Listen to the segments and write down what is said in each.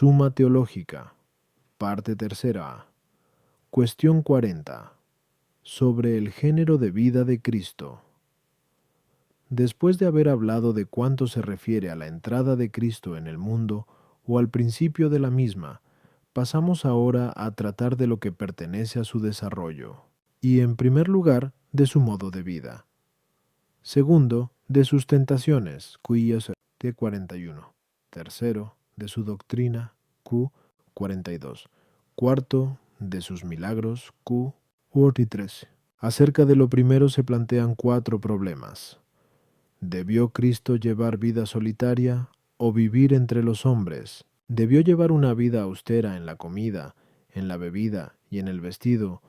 Suma Teológica, parte tercera. Cuestión 40. Sobre el género de vida de Cristo. Después de haber hablado de cuánto se refiere a la entrada de Cristo en el mundo o al principio de la misma, pasamos ahora a tratar de lo que pertenece a su desarrollo, y en primer lugar, de su modo de vida. Segundo, de sus tentaciones, Q T 41. Tercero, de su doctrina, Q 42. Cuarto, de sus milagros, Q 43. Acerca de lo primero se plantean 4 problemas. ¿Debió Cristo llevar vida solitaria o vivir entre los hombres? ¿Debió llevar una vida austera en la comida, en la bebida y en el vestido,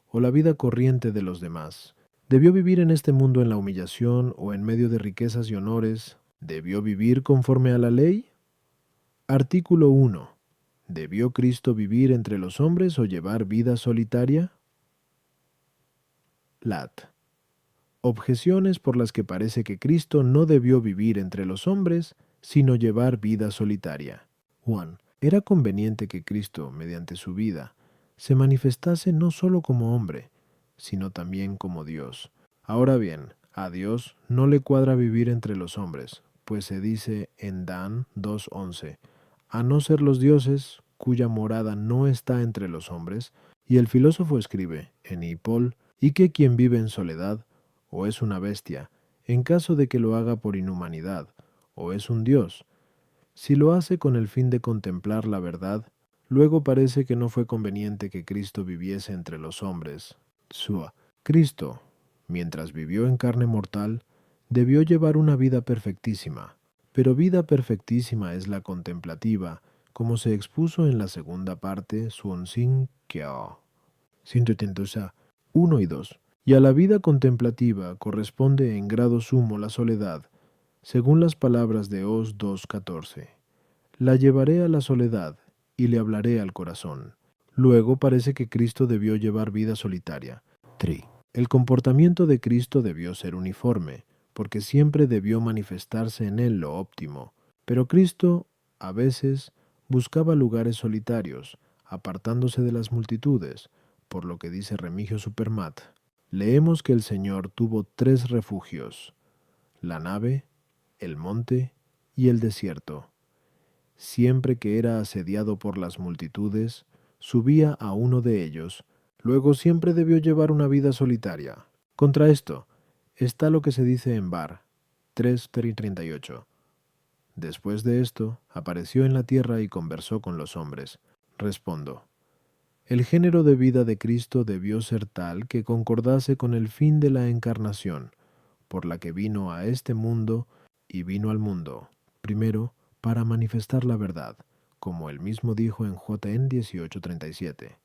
o la vida corriente de los demás? ¿Debió vivir en este mundo en la humillación o en medio de riquezas y honores? ¿Debió vivir conforme a la ley? Artículo 1. ¿Debió Cristo vivir entre los hombres o llevar vida solitaria? Lat. Objeciones por las que parece que Cristo no debió vivir entre los hombres, sino llevar vida solitaria. 1. Era conveniente que Cristo, mediante su vida, se manifestase no solo como hombre, sino también como Dios. Ahora bien, a Dios no le cuadra vivir entre los hombres, pues se dice en Dan 2:11, a no ser los dioses, cuya morada no está entre los hombres, y el filósofo escribe en Hipol, y que quien vive en soledad, o es una bestia, en caso de que lo haga por inhumanidad, o es un dios. Si lo hace con el fin de contemplar la verdad, luego parece que no fue conveniente que Cristo viviese entre los hombres. Sua. Cristo, mientras vivió en carne mortal, debió llevar una vida perfectísima, pero vida perfectísima es la contemplativa, como se expuso en la segunda parte, Suonsin Kyo. 1 y 2. Y a la vida contemplativa corresponde en grado sumo la soledad, según las palabras de Os 2:14. La llevaré a la soledad y le hablaré al corazón. Luego parece que Cristo debió llevar vida solitaria. 3. El comportamiento de Cristo debió ser uniforme, porque siempre debió manifestarse en él lo óptimo. Pero Cristo, a veces, buscaba lugares solitarios, apartándose de las multitudes, por lo que dice Remigio Supermat. Leemos que el Señor tuvo 3 refugios: la nave, el monte y el desierto. Siempre que era asediado por las multitudes, subía a uno de ellos. Luego siempre debió llevar una vida solitaria. Contra esto está lo que se dice en Bar 3:38. Después de esto, apareció en la tierra y conversó con los hombres. Respondo. El género de vida de Cristo debió ser tal que concordase con el fin de la encarnación, por la que vino a este mundo y vino al mundo, primero, para manifestar la verdad, como él mismo dijo en JN 18:37.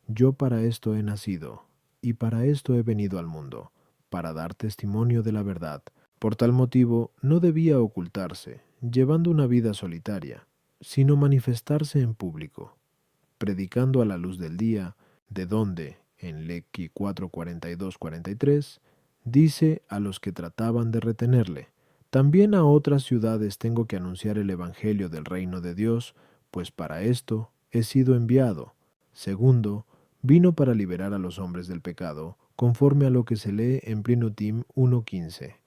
Yo para esto he nacido, y para esto he venido al mundo, para dar testimonio de la verdad. Por tal motivo no debía ocultarse, llevando una vida solitaria, sino manifestarse en público, predicando a la luz del día, de donde, en Lequi 4:42-43, dice a los que trataban de retenerle: también a otras ciudades tengo que anunciar el evangelio del reino de Dios, pues para esto he sido enviado. Segundo, vino para liberar a los hombres del pecado, conforme a lo que se lee en Plinutim 1:15.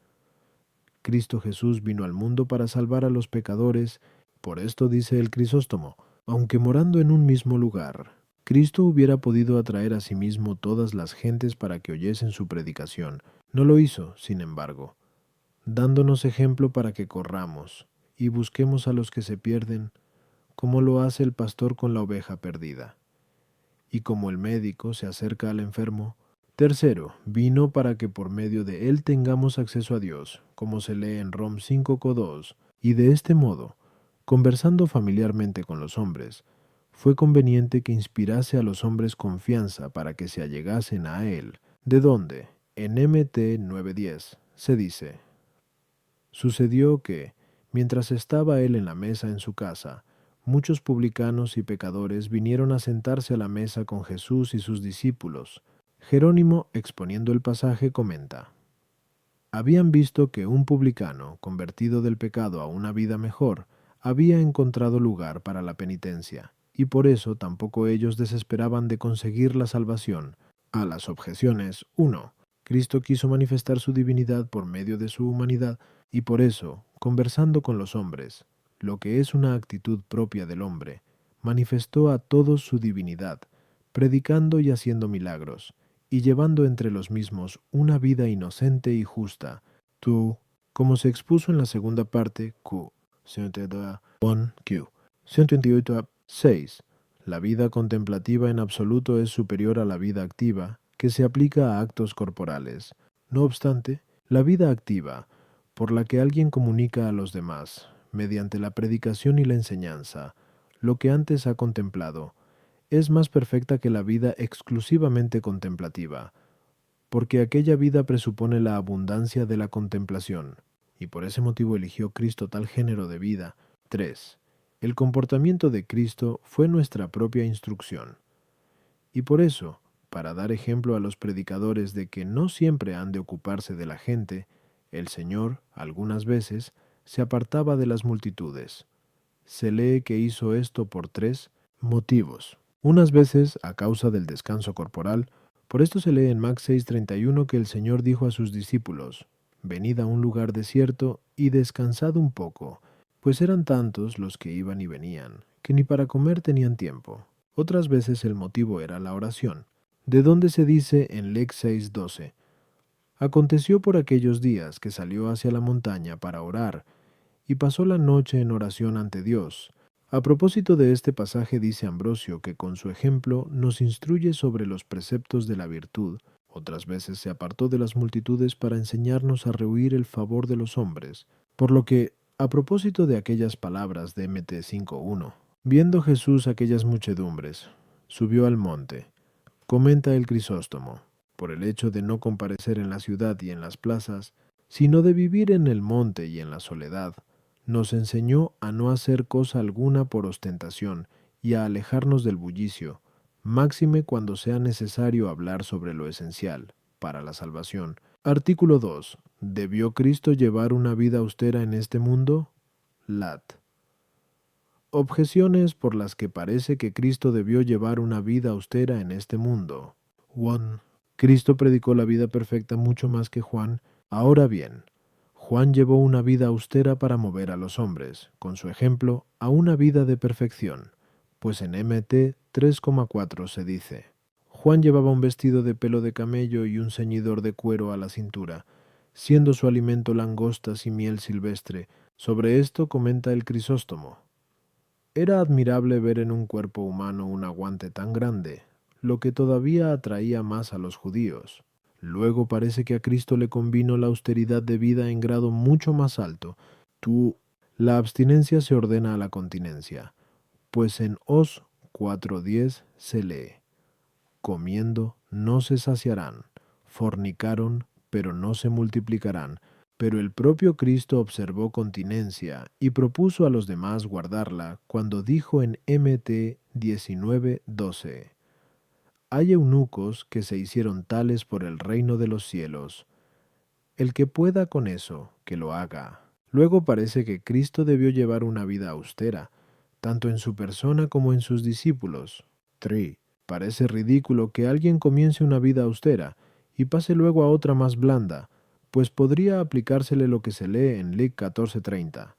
Cristo Jesús vino al mundo para salvar a los pecadores. Por esto dice el Crisóstomo: aunque morando en un mismo lugar, Cristo hubiera podido atraer a sí mismo todas las gentes para que oyesen su predicación. No lo hizo, sin embargo, dándonos ejemplo para que corramos y busquemos a los que se pierden, como lo hace el pastor con la oveja perdida, y como el médico se acerca al enfermo. Tercero, vino para que por medio de él tengamos acceso a Dios, como se lee en Rom 5:2, y de este modo, conversando familiarmente con los hombres, fue conveniente que inspirase a los hombres confianza para que se allegasen a él, de donde, en MT 9:10, se dice: sucedió que, mientras estaba él en la mesa en su casa, muchos publicanos y pecadores vinieron a sentarse a la mesa con Jesús y sus discípulos. Jerónimo, exponiendo el pasaje, comenta: habían visto que un publicano, convertido del pecado a una vida mejor, había encontrado lugar para la penitencia, y por eso tampoco ellos desesperaban de conseguir la salvación. A las objeciones 1. Cristo quiso manifestar su divinidad por medio de su humanidad, y por eso, conversando con los hombres, lo que es una actitud propia del hombre, manifestó a todos su divinidad, predicando y haciendo milagros, y llevando entre los mismos una vida inocente y justa. Tú, como se expuso en la segunda parte, Q. 1Q. 128-6. La vida contemplativa en absoluto es superior a la vida activa, que se aplica a actos corporales. No obstante, la vida activa, por la que alguien comunica a los demás, mediante la predicación y la enseñanza, lo que antes ha contemplado, es más perfecta que la vida exclusivamente contemplativa, porque aquella vida presupone la abundancia de la contemplación, y por ese motivo eligió Cristo tal género de vida. 3. El comportamiento de Cristo fue nuestra propia instrucción, y por eso, para dar ejemplo a los predicadores de que no siempre han de ocuparse de la gente, el Señor, algunas veces, se apartaba de las multitudes. Se lee que hizo esto por 3 motivos. Unas veces a causa del descanso corporal. Por esto se lee en Mac 6:31 que el Señor dijo a sus discípulos: «Venid a un lugar desierto y descansad un poco», pues eran tantos los que iban y venían, que ni para comer tenían tiempo. Otras veces el motivo era la oración, de donde se dice en Lec 6:12: «Aconteció por aquellos días que salió hacia la montaña para orar, y pasó la noche en oración ante Dios». A propósito de este pasaje dice Ambrosio que con su ejemplo nos instruye sobre los preceptos de la virtud. Otras veces se apartó de las multitudes para enseñarnos a rehuir el favor de los hombres. Por lo que, a propósito de aquellas palabras de Mt 5:1, viendo Jesús aquellas muchedumbres, subió al monte. Comenta el Crisóstomo, por el hecho de no comparecer en la ciudad y en las plazas, sino de vivir en el monte y en la soledad, nos enseñó a no hacer cosa alguna por ostentación y a alejarnos del bullicio, máxime cuando sea necesario hablar sobre lo esencial, para la salvación. Artículo 2. ¿Debió Cristo llevar una vida austera en este mundo? Lat. Objeciones por las que parece que Cristo debió llevar una vida austera en este mundo. 1. Cristo predicó la vida perfecta mucho más que Juan. Ahora bien, Juan llevó una vida austera para mover a los hombres, con su ejemplo, a una vida de perfección, pues en Mt 3,4 se dice: Juan llevaba un vestido de pelo de camello y un ceñidor de cuero a la cintura, siendo su alimento langostas y miel silvestre. Sobre esto comenta el Crisóstomo: era admirable ver en un cuerpo humano un aguante tan grande, lo que todavía atraía más a los judíos. Luego parece que a Cristo le convino la austeridad de vida en grado mucho más alto. La abstinencia se ordena a la continencia, pues en Os 4:10 se lee: comiendo no se saciarán, fornicaron, pero no se multiplicarán. Pero el propio Cristo observó continencia y propuso a los demás guardarla cuando dijo en Mt 19:12: hay eunucos que se hicieron tales por el reino de los cielos. El que pueda con eso, que lo haga. Luego parece que Cristo debió llevar una vida austera, tanto en su persona como en sus discípulos. 3. Parece ridículo que alguien comience una vida austera y pase luego a otra más blanda, pues podría aplicársele lo que se lee en Lic 14:30.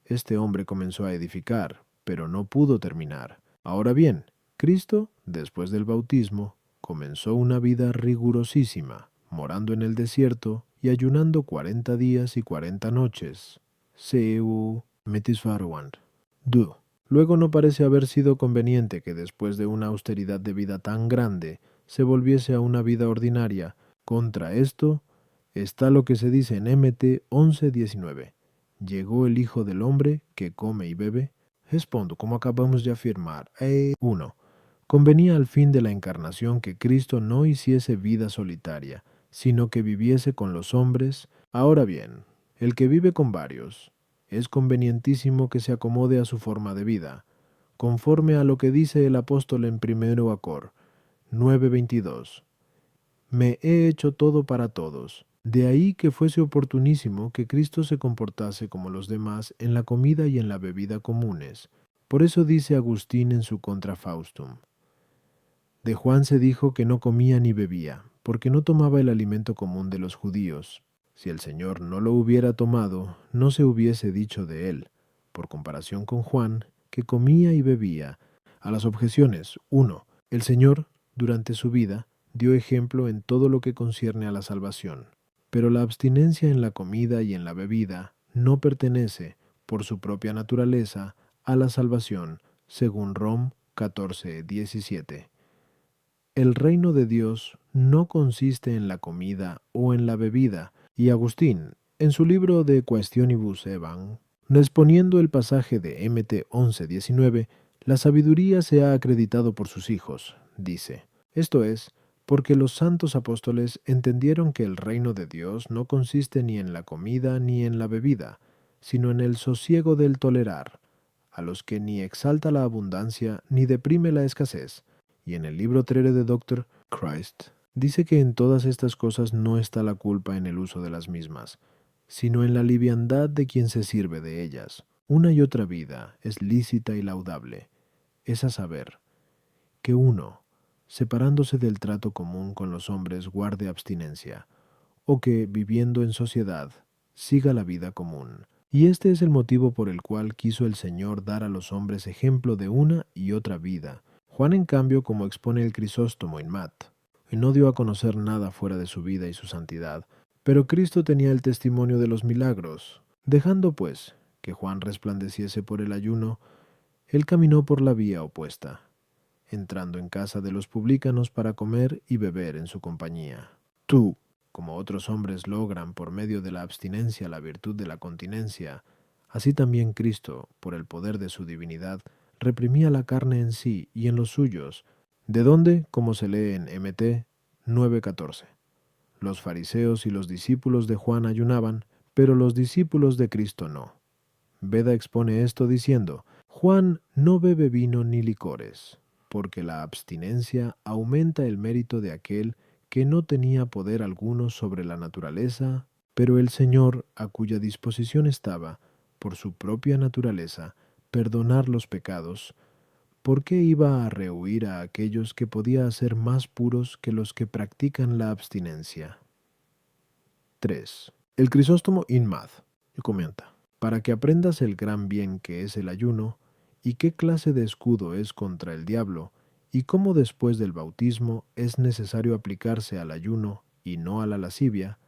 Este hombre comenzó a edificar, pero no pudo terminar. Ahora bien, Cristo, después del bautismo, comenzó una vida rigurosísima, morando en el desierto y ayunando 40 días y 40 noches. Seu Metisfarwand. Du. Luego no parece haber sido conveniente que después de una austeridad de vida tan grande se volviese a una vida ordinaria. Contra esto está lo que se dice en Mt 11:19. Llegó el Hijo del Hombre que come y bebe. Respondo, como acabamos de afirmar. 1. Convenía al fin de la encarnación que Cristo no hiciese vida solitaria, sino que viviese con los hombres. Ahora bien, el que vive con varios, es convenientísimo que se acomode a su forma de vida, conforme a lo que dice el apóstol en 1 Cor 9:22. Me he hecho todo para todos, De ahí que fuese oportunísimo que Cristo se comportase como los demás en la comida y en la bebida comunes. Por eso dice Agustín en su Contra Faustum: de Juan se dijo que no comía ni bebía, porque no tomaba el alimento común de los judíos. Si el Señor no lo hubiera tomado, no se hubiese dicho de él, por comparación con Juan, que comía y bebía. A las objeciones: 1. El Señor, durante su vida, dio ejemplo en todo lo que concierne a la salvación. Pero la abstinencia en la comida y en la bebida no pertenece, por su propia naturaleza, a la salvación, según Rom 14:17. El reino de Dios no consiste en la comida o en la bebida, y Agustín, en su libro de Quaestionibus Evam, exponiendo el pasaje de Mt 11:19, la sabiduría se ha acreditado por sus hijos, dice: esto es, porque los santos apóstoles entendieron que el reino de Dios no consiste ni en la comida ni en la bebida, sino en el sosiego del tolerar, a los que ni exalta la abundancia ni deprime la escasez. Y en el libro Trere de Dr. Christ dice que en todas estas cosas no está la culpa en el uso de las mismas, sino en la liviandad de quien se sirve de ellas. Una y otra vida es lícita y laudable, es a saber, que uno, separándose del trato común con los hombres, guarde abstinencia, o que, viviendo en sociedad, siga la vida común. Y este es el motivo por el cual quiso el Señor dar a los hombres ejemplo de una y otra vida. Juan, en cambio, como expone el Crisóstomo en Mat, no dio a conocer nada fuera de su vida y su santidad, pero Cristo tenía el testimonio de los milagros. Dejando, pues, que Juan resplandeciese por el ayuno, él caminó por la vía opuesta, entrando en casa de los publicanos para comer y beber en su compañía. Tú, como otros hombres logran por medio de la abstinencia la virtud de la continencia, así también Cristo, por el poder de su divinidad, reprimía la carne en sí y en los suyos, de donde, como se lee en Mt 9:14, los fariseos y los discípulos de Juan ayunaban, pero los discípulos de Cristo no. Beda expone esto diciendo: Juan no bebe vino ni licores, porque la abstinencia aumenta el mérito de aquel que no tenía poder alguno sobre la naturaleza, pero el Señor, a cuya disposición estaba, por su propia naturaleza, perdonar los pecados, ¿por qué iba a rehuir a aquellos que podía hacer más puros que los que practican la abstinencia? 3. El Crisóstomo Inmad comenta: para que aprendas el gran bien que es el ayuno, y qué clase de escudo es contra el diablo, y cómo después del bautismo es necesario aplicarse al ayuno y no a la lascivia,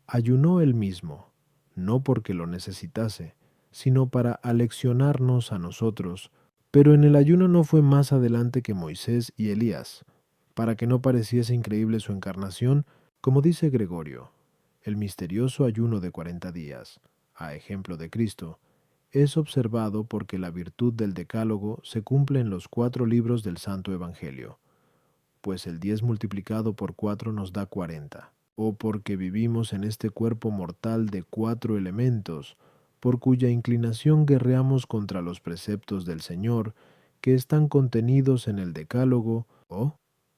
ayunó él mismo, no porque lo necesitase, sino para aleccionarnos a nosotros, pero en el ayuno no fue más adelante que Moisés y Elías, para que no pareciese increíble su encarnación, como dice Gregorio: el misterioso ayuno de 40 días, a ejemplo de Cristo, es observado porque la virtud del decálogo se cumple en los 4 libros del Santo Evangelio, pues el 10 multiplicado por 4 nos da 40, o porque vivimos en este cuerpo mortal de 4 elementos, por cuya inclinación guerreamos contra los preceptos del Señor, que están contenidos en el decálogo, o,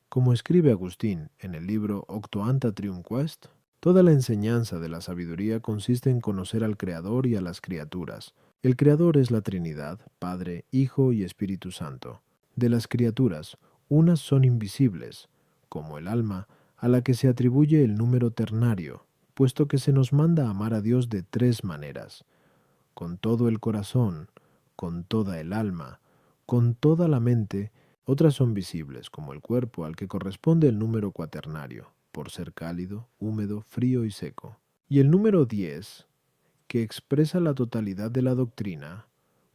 como escribe Agustín en el libro Octoanta Trium Quest, toda la enseñanza de la sabiduría consiste en conocer al Creador y a las criaturas. El Creador es la Trinidad, Padre, Hijo y Espíritu Santo. De las criaturas, unas son invisibles, como el alma, a la que se atribuye el número ternario, puesto que se nos manda amar a Dios de 3 maneras: con todo el corazón, con toda el alma, con toda la mente. Otras son visibles, como el cuerpo, al que corresponde el número cuaternario, por ser cálido, húmedo, frío y seco. Y el número 10, que expresa la totalidad de la doctrina,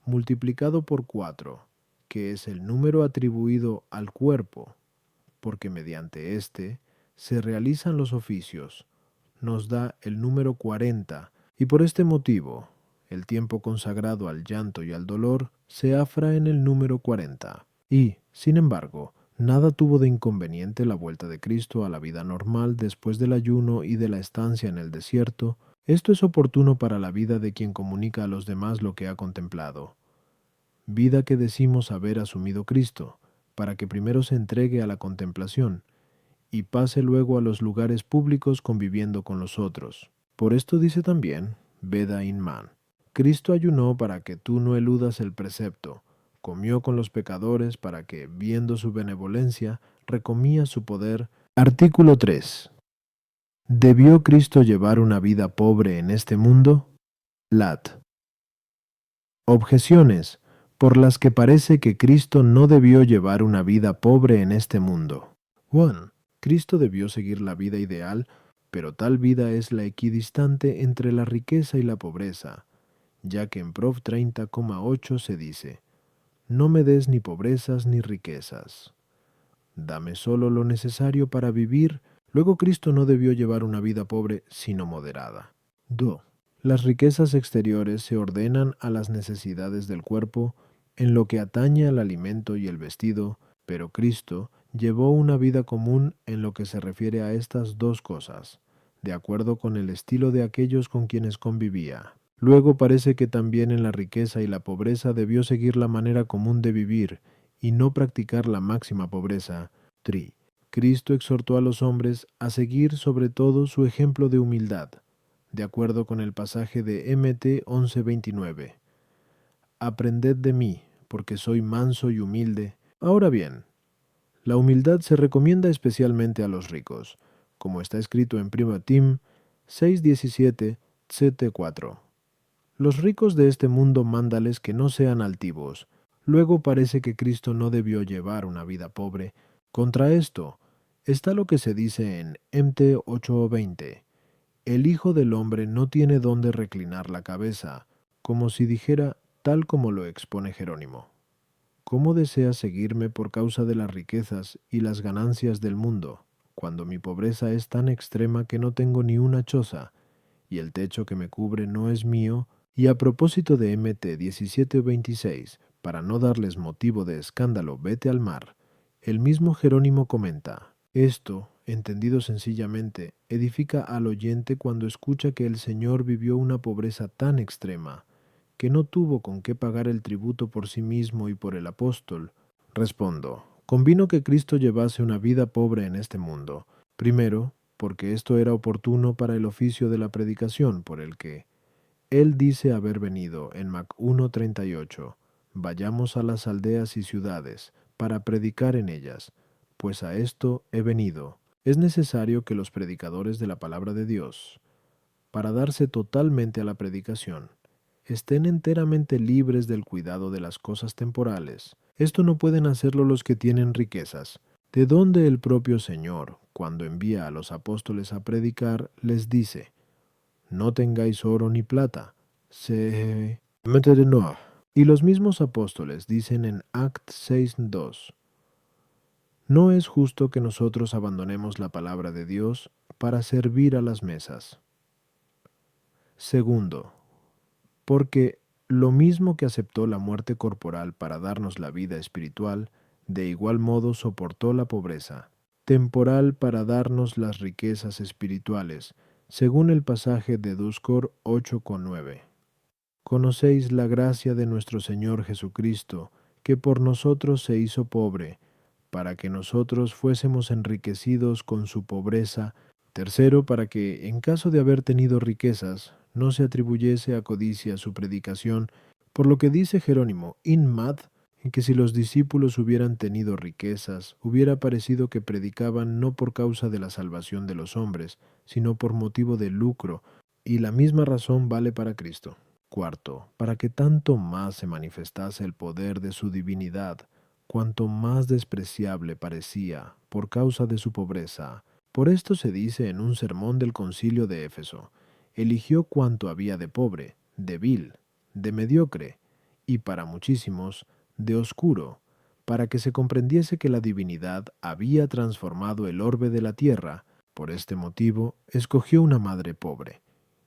multiplicado por 4, que es el número atribuido al cuerpo, porque mediante éste se realizan los oficios, nos da el número 40, y por este motivo, el tiempo consagrado al llanto y al dolor se afra en el número 40. Y, sin embargo, nada tuvo de inconveniente la vuelta de Cristo a la vida normal después del ayuno y de la estancia en el desierto. Esto es oportuno para la vida de quien comunica a los demás lo que ha contemplado. Vida que decimos haber asumido Cristo, para que primero se entregue a la contemplación, y pase luego a los lugares públicos conviviendo con los otros. Por esto dice también, Veda in man. Cristo ayunó para que tú no eludas el precepto, comió con los pecadores para que, viendo su benevolencia, recomía su poder. Artículo 3. ¿Debió Cristo llevar una vida pobre en este mundo? Lat. Objeciones, por las que parece que Cristo no debió llevar una vida pobre en este mundo. 1. Cristo debió seguir la vida ideal, pero tal vida es la equidistante entre la riqueza y la pobreza, ya que en Prov 30,8 se dice, no me des ni pobrezas ni riquezas. Dame solo lo necesario para vivir. Luego Cristo no debió llevar una vida pobre, sino moderada. 2. Las riquezas exteriores se ordenan a las necesidades del cuerpo en lo que atañe al alimento y el vestido, pero Cristo llevó una vida común en lo que se refiere a estas dos cosas, de acuerdo con el estilo de aquellos con quienes convivía. Luego parece que también en la riqueza y la pobreza debió seguir la manera común de vivir y no practicar la máxima pobreza. 3. Cristo exhortó a los hombres a seguir sobre todo su ejemplo de humildad, de acuerdo con el pasaje de Mt 11:29. Aprended de mí, porque soy manso y humilde. Ahora bien, la humildad se recomienda especialmente a los ricos, como está escrito en 1 Tim 6:17, ct 4. Los ricos de este mundo mándales que no sean altivos. Luego parece que Cristo no debió llevar una vida pobre. Contra esto está lo que se dice en Mt 8:20. El Hijo del Hombre no tiene dónde reclinar la cabeza, como si dijera tal como lo expone Jerónimo. ¿Cómo deseas seguirme por causa de las riquezas y las ganancias del mundo, cuando mi pobreza es tan extrema que no tengo ni una choza, y el techo que me cubre no es mío? Y a propósito de Mt 17:26, para no darles motivo de escándalo, vete al mar, el mismo Jerónimo comenta, esto, entendido sencillamente, edifica al oyente cuando escucha que el Señor vivió una pobreza tan extrema, que no tuvo con qué pagar el tributo por sí mismo y por el apóstol. Respondo, convino que Cristo llevase una vida pobre en este mundo, primero, porque esto era oportuno para el oficio de la predicación, por el que él dice haber venido en Mac 1:38, vayamos a las aldeas y ciudades, para predicar en ellas, pues a esto he venido. Es necesario que los predicadores de la palabra de Dios, para darse totalmente a la predicación, estén enteramente libres del cuidado de las cosas temporales. Esto no pueden hacerlo los que tienen riquezas, de donde el propio Señor, cuando envía a los apóstoles a predicar, les dice, no tengáis oro ni plata, se mete no. Y los mismos apóstoles dicen en Act 6:2, no es justo que nosotros abandonemos la palabra de Dios para servir a las mesas. Segundo, porque lo mismo que aceptó la muerte corporal para darnos la vida espiritual, de igual modo soportó la pobreza temporal para darnos las riquezas espirituales, según el pasaje de Duscor 8:9. Conocéis la gracia de nuestro Señor Jesucristo, que por nosotros se hizo pobre, para que nosotros fuésemos enriquecidos con su pobreza. Tercero, para que, en caso de haber tenido riquezas, no se atribuyese a codicia su predicación, por lo que dice Jerónimo, in mad, en que si los discípulos hubieran tenido riquezas, hubiera parecido que predicaban no por causa de la salvación de los hombres, sino por motivo de lucro, y la misma razón vale para Cristo. Cuarto, para que tanto más se manifestase el poder de su divinidad, cuanto más despreciable parecía por causa de su pobreza. Por esto se dice en un sermón del concilio de Éfeso, eligió cuanto había de pobre, de vil, de mediocre, y para muchísimos, de oscuro, para que se comprendiese que la divinidad había transformado el orbe de la tierra. Por este motivo, escogió una madre pobre,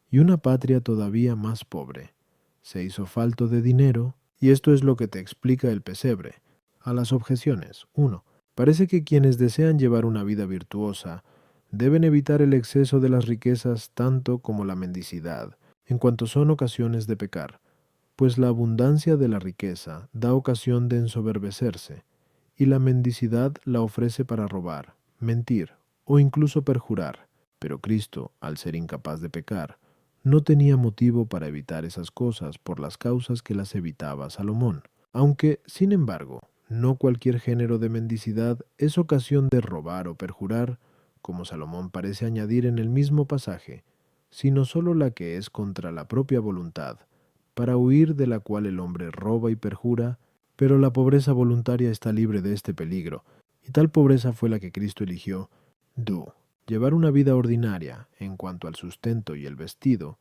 y una patria todavía más pobre. Se hizo falto de dinero, y esto es lo que te explica el pesebre. A las objeciones. 1. Parece que quienes desean llevar una vida virtuosa deben evitar el exceso de las riquezas tanto como la mendicidad, en cuanto son ocasiones de pecar, pues la abundancia de la riqueza da ocasión de ensoberbecerse, y la mendicidad la ofrece para robar, mentir o incluso perjurar, pero Cristo, al ser incapaz de pecar, no tenía motivo para evitar esas cosas por las causas que las evitaba Salomón. Aunque, sin embargo, no cualquier género de mendicidad es ocasión de robar o perjurar, como Salomón parece añadir en el mismo pasaje, sino sólo la que es contra la propia voluntad, para huir de la cual el hombre roba y perjura, pero la pobreza voluntaria está libre de este peligro, y tal pobreza fue la que Cristo eligió. Llevar una vida ordinaria, en cuanto al sustento y el vestido,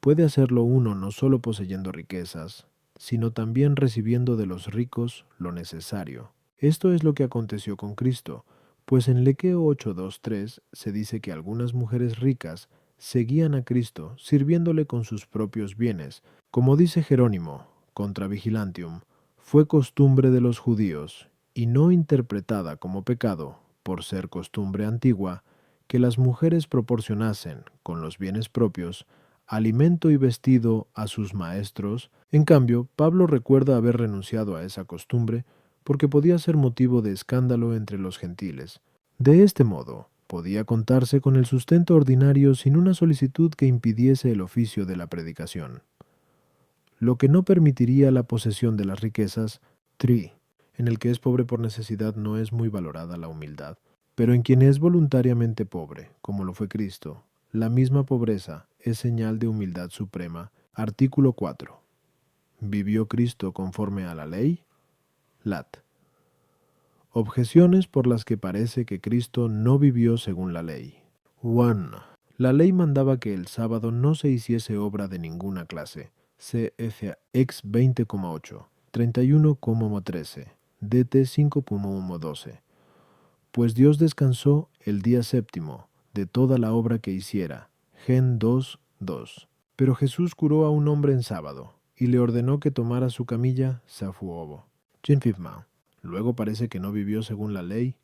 puede hacerlo uno no solo poseyendo riquezas, sino también recibiendo de los ricos lo necesario. Esto es lo que aconteció con Cristo, pues en Lequeo 8:2-3 se dice que algunas mujeres ricas seguían a Cristo sirviéndole con sus propios bienes. Como dice Jerónimo, contra Vigilantium, fue costumbre de los judíos, y no interpretada como pecado, por ser costumbre antigua, que las mujeres proporcionasen, con los bienes propios, alimento y vestido a sus maestros. En cambio, Pablo recuerda haber renunciado a esa costumbre porque podía ser motivo de escándalo entre los gentiles. De este modo, podía contarse con el sustento ordinario sin una solicitud que impidiese el oficio de la predicación. Lo que no permitiría la posesión de las riquezas, en el que es pobre por necesidad no es muy valorada la humildad, pero en quien es voluntariamente pobre, como lo fue Cristo, la misma pobreza es señal de humildad suprema. Artículo 4. ¿Vivió Cristo conforme a la ley? Lat. Objeciones por las que parece que Cristo no vivió según la ley. 1. La ley mandaba que el sábado no se hiciese obra de ninguna clase. CF ex 20,8, 31,13, DT 5,12. Pues Dios descansó el día séptimo de toda la obra que hiciera. Gen 2:2. Pero Jesús curó a un hombre en sábado y le ordenó que tomara su camilla, Safuobo. Jinfifma. Luego parece que no vivió según la ley.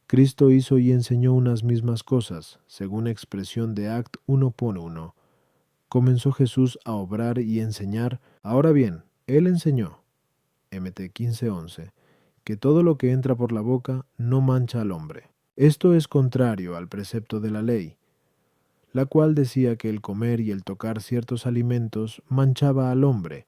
Cristo hizo y enseñó unas mismas cosas, según expresión de Act 1:1. Comenzó Jesús a obrar y enseñar. Ahora bien, Él enseñó, Mt 15:11, que todo lo que entra por la boca no mancha al hombre. Esto es contrario al precepto de la ley, la cual decía que el comer y el tocar ciertos alimentos manchaba al hombre,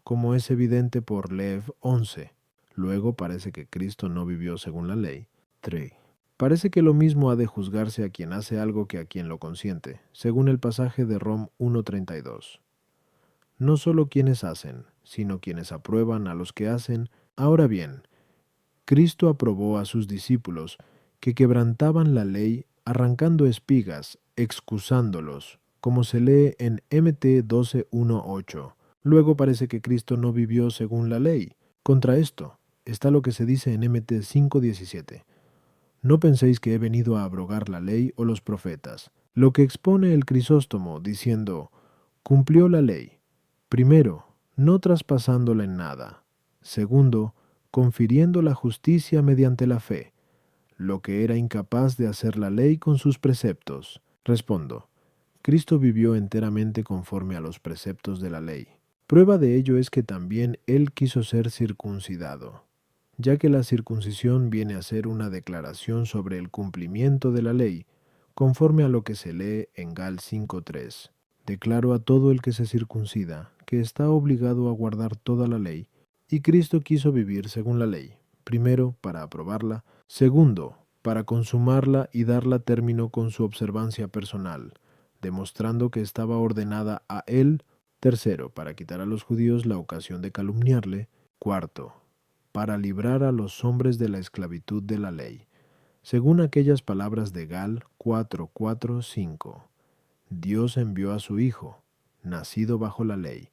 como es evidente por Lev 11. Luego parece que Cristo no vivió según la ley. 3. Parece que lo mismo ha de juzgarse a quien hace algo que a quien lo consiente, según el pasaje de Rom 1:32. No solo quienes hacen, sino quienes aprueban a los que hacen. Ahora bien, Cristo aprobó a sus discípulos que quebrantaban la ley arrancando espigas, excusándolos, como se lee en Mt 12:1-8. Luego parece que Cristo no vivió según la ley. Contra esto está lo que se dice en Mt 5:17. No penséis que he venido a abrogar la ley o los profetas. Lo que expone el Crisóstomo diciendo, cumplió la ley. Primero, no traspasándola en nada. Segundo, confiriendo la justicia mediante la fe, lo que era incapaz de hacer la ley con sus preceptos. Respondo, Cristo vivió enteramente conforme a los preceptos de la ley. Prueba de ello es que también Él quiso ser circuncidado, ya que la circuncisión viene a ser una declaración sobre el cumplimiento de la ley, conforme a lo que se lee en Gal 5:3. Declaro a todo el que se circuncida que está obligado a guardar toda la ley, y Cristo quiso vivir según la ley, primero para aprobarla, segundo para consumarla y darla término con su observancia personal, demostrando que estaba ordenada a Él, tercero para quitar a los judíos la ocasión de calumniarle, cuarto para librar a los hombres de la esclavitud de la ley, según aquellas palabras de Gal 4:4-5. Dios envió a su Hijo, nacido bajo la ley,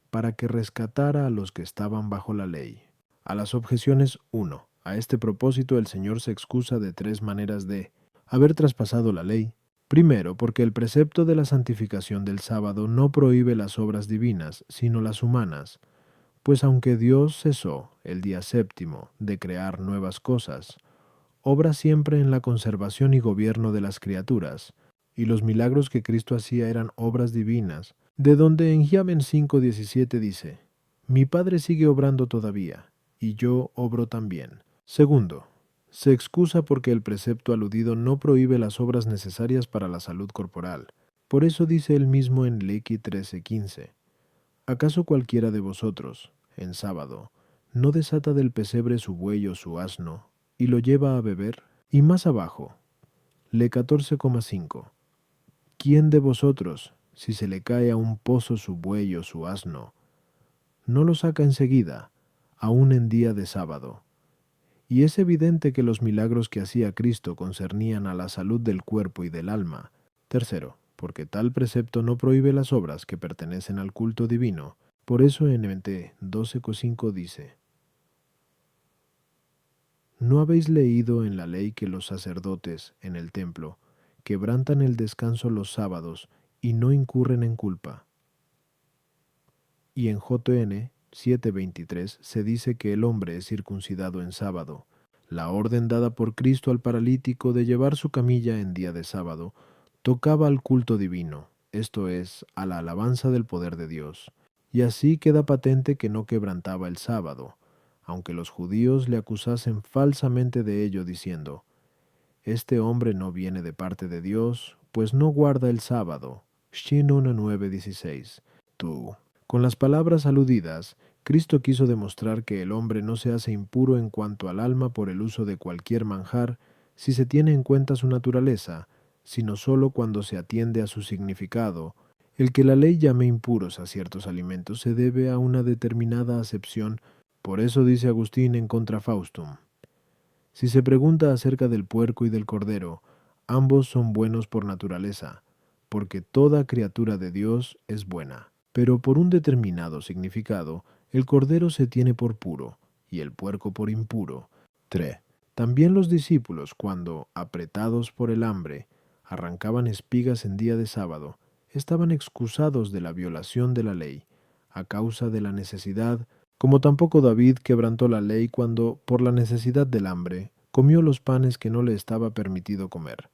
para que rescatara a los que estaban bajo la ley. A las objeciones 1. A este propósito el Señor se excusa de 3 maneras de haber traspasado la ley. Primero, porque el precepto de la santificación del sábado no prohíbe las obras divinas, sino las humanas, pues aunque Dios cesó el día séptimo de crear nuevas cosas, obra siempre en la conservación y gobierno de las criaturas, y los milagros que Cristo hacía eran obras divinas, de donde en Giamen 5:17 dice, mi Padre sigue obrando todavía, y yo obro también. Segundo, Se excusa porque el precepto aludido no prohíbe las obras necesarias para la salud corporal. Por eso dice él mismo en Lequi 13:15: ¿Acaso cualquiera de vosotros, en sábado, no desata del pesebre su buey o su asno, y lo lleva a beber? Y más abajo, Le 14:5: ¿Quién de vosotros, si se le cae a un pozo su buey o su asno, no lo saca enseguida, aun en día de sábado? Y es evidente que los milagros que hacía Cristo concernían a la salud del cuerpo y del alma. Tercero, porque tal precepto no prohíbe las obras que pertenecen al culto divino. Por eso en Mt 12:5 dice: ¿No habéis leído en la ley que los sacerdotes, en el templo, quebrantan el descanso los sábados y no incurren en culpa? Y en JN 7:23 se dice que el hombre es circuncidado en sábado. La orden dada por Cristo al paralítico de llevar su camilla en día de sábado tocaba al culto divino, esto es, a la alabanza del poder de Dios. Y así queda patente que no quebrantaba el sábado, aunque los judíos le acusasen falsamente de ello diciendo: este hombre no viene de parte de Dios, pues no guarda el sábado. Shin 1:9-16. Tú. Con las palabras aludidas, Cristo quiso demostrar que el hombre no se hace impuro en cuanto al alma por el uso de cualquier manjar si se tiene en cuenta su naturaleza, sino sólo cuando se atiende a su significado. El que la ley llame impuros a ciertos alimentos se debe a una determinada acepción. Por eso dice Agustín en Contra Faustum: si se pregunta acerca del puerco y del cordero, ambos son buenos por naturaleza, porque toda criatura de Dios es buena. Pero por un determinado significado, el cordero se tiene por puro y el puerco por impuro. 3. También los discípulos, cuando, apretados por el hambre, arrancaban espigas en día de sábado, estaban excusados de la violación de la ley, a causa de la necesidad, como tampoco David quebrantó la ley cuando, por la necesidad del hambre, comió los panes que no le estaba permitido comer.